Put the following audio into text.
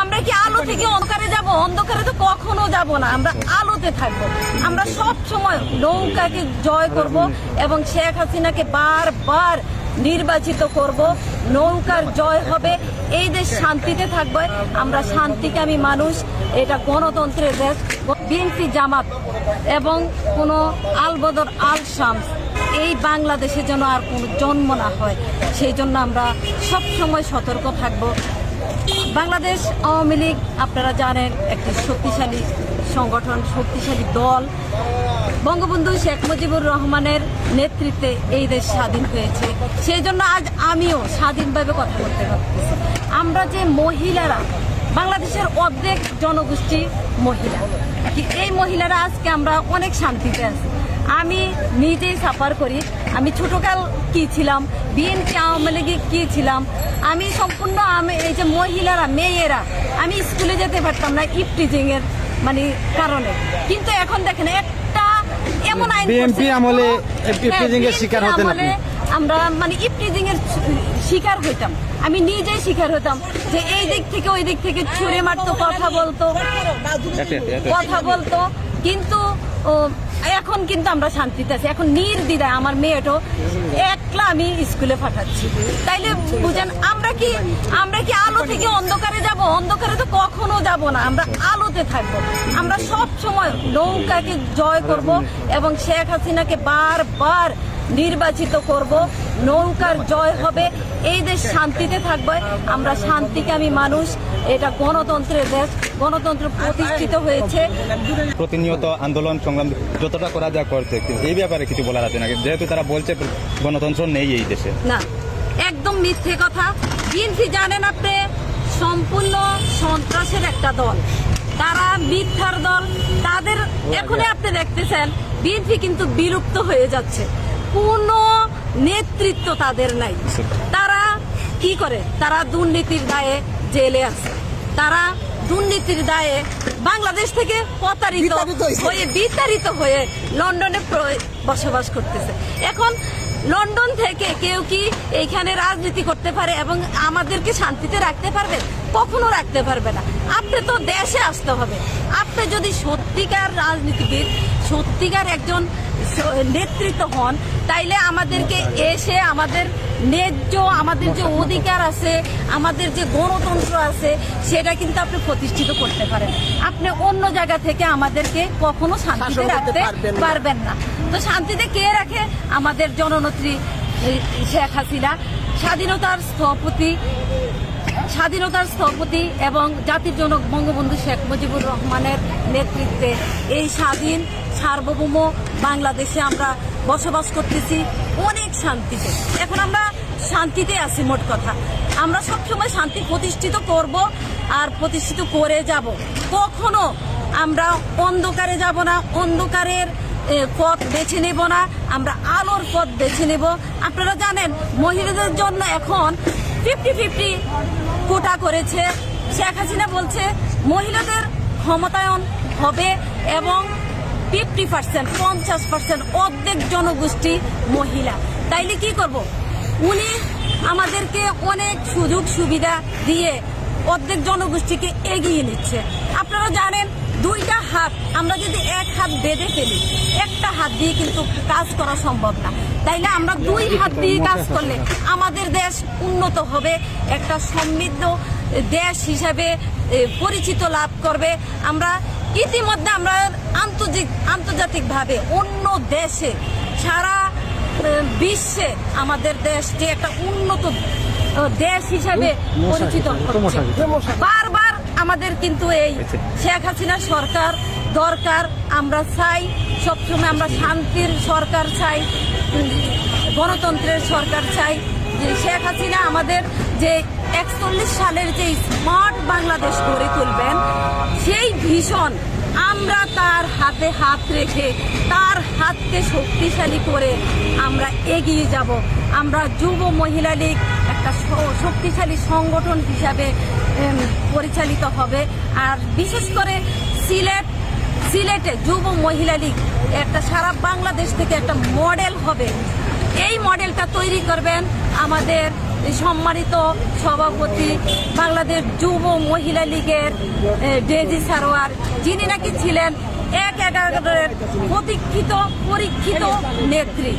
আমরা কি আলো থেকে অন্ধকারে যাব? অন্ধকারে তো কখনো যাব না, আমরা আলোতে থাকবো। আমরা সব সময় নৌকাকে জয় করব এবং শেখ হাসিনাকে বারবার নির্বাচিত করব। নৌকার জয় হবে, এই দেশ শান্তিতে থাকবে। আমরা শান্তিকামী মানুষ, এটা গণতন্ত্রের দেশ। বিএনপি জামাত এবং কোনো আলবদর আল শামস এই বাংলাদেশে যেন আর কোনো জন্ম না হয়, সেই জন্য আমরা সব সময় সতর্ক থাকব। বাংলাদেশ আওয়ামী লীগ আপনারা জানেন একটি শক্তিশালী সংগঠন, শক্তিশালী দল। বঙ্গবন্ধু শেখ মুজিবুর রহমানের নেতৃত্বে এই দেশ স্বাধীন হয়েছে, সেই জন্য আজ আমিও স্বাধীনভাবে কথা বলতে পারতেছি। আমরা যে মহিলারা, বাংলাদেশের অর্ধেক জনগোষ্ঠী মহিলা, এই মহিলারা আজকে আমরা অনেক শান্তিতে আছি। আমি নিজেই সাফার করি, আমি ছোটকাল কি ছিলাম, বিএনপি আওয়ামী লীগে কি ছিলাম, আমি সম্পূর্ণ এই যে মহিলারা, মেয়েরা, আমি স্কুলে যেতে পারতাম না ইফটিজিং এর মানে কারণে। কিন্তু এখন দেখেন একটা এমন আইন বিএনপি আমলে ইফটিজিং এর শিকার হতেন আপনি? আমরা মানে ইফটিজিং এর শিকার হইতাম, আমি নিজেই শিকার হতাম যে এই দিক থেকে ওই দিক থেকে ছুঁড়ে মারতো, কথা বলতো। কিন্তু এখন কিন্তু আমরা শান্তিতে আছি, এখন নির্দ্বিধায় আমার মেয়েটাও একলা আমি স্কুলে পাঠাচ্ছি। তাইলে বুঝেন আমরা কি আলো থেকে অন্ধকারে যাব? অন্ধকারে তো কখনো যাব না, আমরা আলোতে থাকবো। আমরা সব সময় নৌকাকে জয় করব এবং শেখ হাসিনাকে বারবার নির্বাচিত করব। নৌকার জয় হবে, এই দেশ শান্তিতে থাকবে। আমরা শান্তিকামী মানুষ, এটা গণতন্ত্রের দেশ, গণতন্ত্র প্রতিষ্ঠিত হয়েছে। প্রতিনিয়ত আন্দোলন সংগ্রাম যতটা করা যায় করতে, এই ব্যাপারে কিছু বলার আছে নাকি? যেহেতু তারা বলছে গণতন্ত্র নেই এই দেশে। না, একদম মিথ্যে কথা। বিএনপি জানেন আপনি সম্পূর্ণ সন্ত্রাসের একটা দল, তারা মিথ্যার দল। তাদের এখনই আপনি দেখতেছেন বিএনপি কিন্তু বিলুপ্ত হয়ে যাচ্ছে, কোনো নেতৃত্ব তাদের নাই। তারা কি করে? তারা দুর্নীতির দায়ে জেলে আছে, তারা দুর্নীতির দায়ে বাংলাদেশ থেকে বিতাড়িত হয়ে লন্ডনে বসবাস করতেছে। এখন লন্ডন থেকে কেউ কি এইখানে রাজনীতি করতে পারে এবং আমাদেরকে শান্তিতে রাখতে পারবে? কখনো রাখতে পারবে না। আপনি তো দেশে আসতে হবে। আপনি যদি সত্যিকার রাজনীতিবিদ, সত্যিকার একজন নেতৃত্ব হন, তাইলে আমাদেরকে এসে আমাদের ন্যায্য, আমাদের যে অধিকার আছে, আমাদের যে গণতন্ত্র আছে, সেটা কিন্তু আপনি প্রতিষ্ঠিত করতে পারেন। আপনি অন্য জায়গা থেকে আমাদেরকে কখনো শান্তিতে রাখতে পারবেন না। তো শান্তিতে কে রাখে? আমাদের জননেত্রী শেখ হাসিনা, স্বাধীনতার স্থপতি এবং জাতির জনক বঙ্গবন্ধু শেখ মুজিবুর রহমানের নেতৃত্বে এই স্বাধীন সার্বভৌম বাংলাদেশে আমরা বসবাস করতেছি অনেক শান্তিতে। এখন আমরা শান্তিতে আছি, মোট কথা। আমরা সবসময় শান্তি প্রতিষ্ঠিত করব আর প্রতিষ্ঠিত করে যাব। কখনো আমরা অন্ধকারে যাব না, অন্ধকারের পথ বেছে নেব না, আমরা আলোর পথ বেছে নেব। আপনারা জানেন মহিলাদের জন্য এখন 50-50 কোটা করেছে। শেখ হাসিনা বলছে মহিলাদের ক্ষমতায়ন হবে এবং 50% অর্ধেক জনগোষ্ঠী মহিলা। তাইলে কি করব? উনি আমাদেরকে অনেক সুযোগ সুবিধা দিয়ে অর্ধেক জনগোষ্ঠীকে এগিয়ে নিচ্ছে। আপনারা জানেন দুইটা হাত, আমরা যদি এক হাত বেঁধে ফেলি, একটা হাত দিয়ে কিন্তু কাজ করা সম্ভব না। তাইলে আমরা দুই হাত দিয়ে কাজ করলে আমাদের দেশ উন্নত হবে, একটা সমৃদ্ধ দেশ হিসাবে পরিচিত লাভ করবে। আমরা ইতিমধ্যে আমরা আন্তর্জাতিকভাবে অন্য দেশে, সারা বিশ্বে আমাদের দেশ যে একটা উন্নত দেশ হিসাবে পরিচিত হচ্ছে। বারবার আমাদের কিন্তু এই শেখ হাসিনা সরকার দরকার। আমরা চাই সবসময় আমরা শান্তির সরকার চাই, গণতন্ত্রের সরকার চাই। যে শেখ হাসিনা আমাদের যে 41 সালের যে স্মার্ট বাংলাদেশ গড়ে তুলবেন, সেই ভীষণ আমরা তার হাতে হাত রেখে, তার হাতকে শক্তিশালী করে আমরা এগিয়ে যাব। আমরা যুব মহিলা লীগ একটা শক্তিশালী সংগঠন হিসাবে পরিচালিত হবে। আর বিশেষ করে সিলেটে যুব মহিলা লীগ একটা সারা বাংলাদেশ থেকে একটা মডেল হবে। এই মডেলটা তৈরি করবেন আমাদের সম্মানিত সভাপতি বাংলাদেশ যুব মহিলা লীগের ডেজি সারোয়ার, যিনি নাকি ছিলেন এক এগারোর পরীক্ষিত নেত্রী।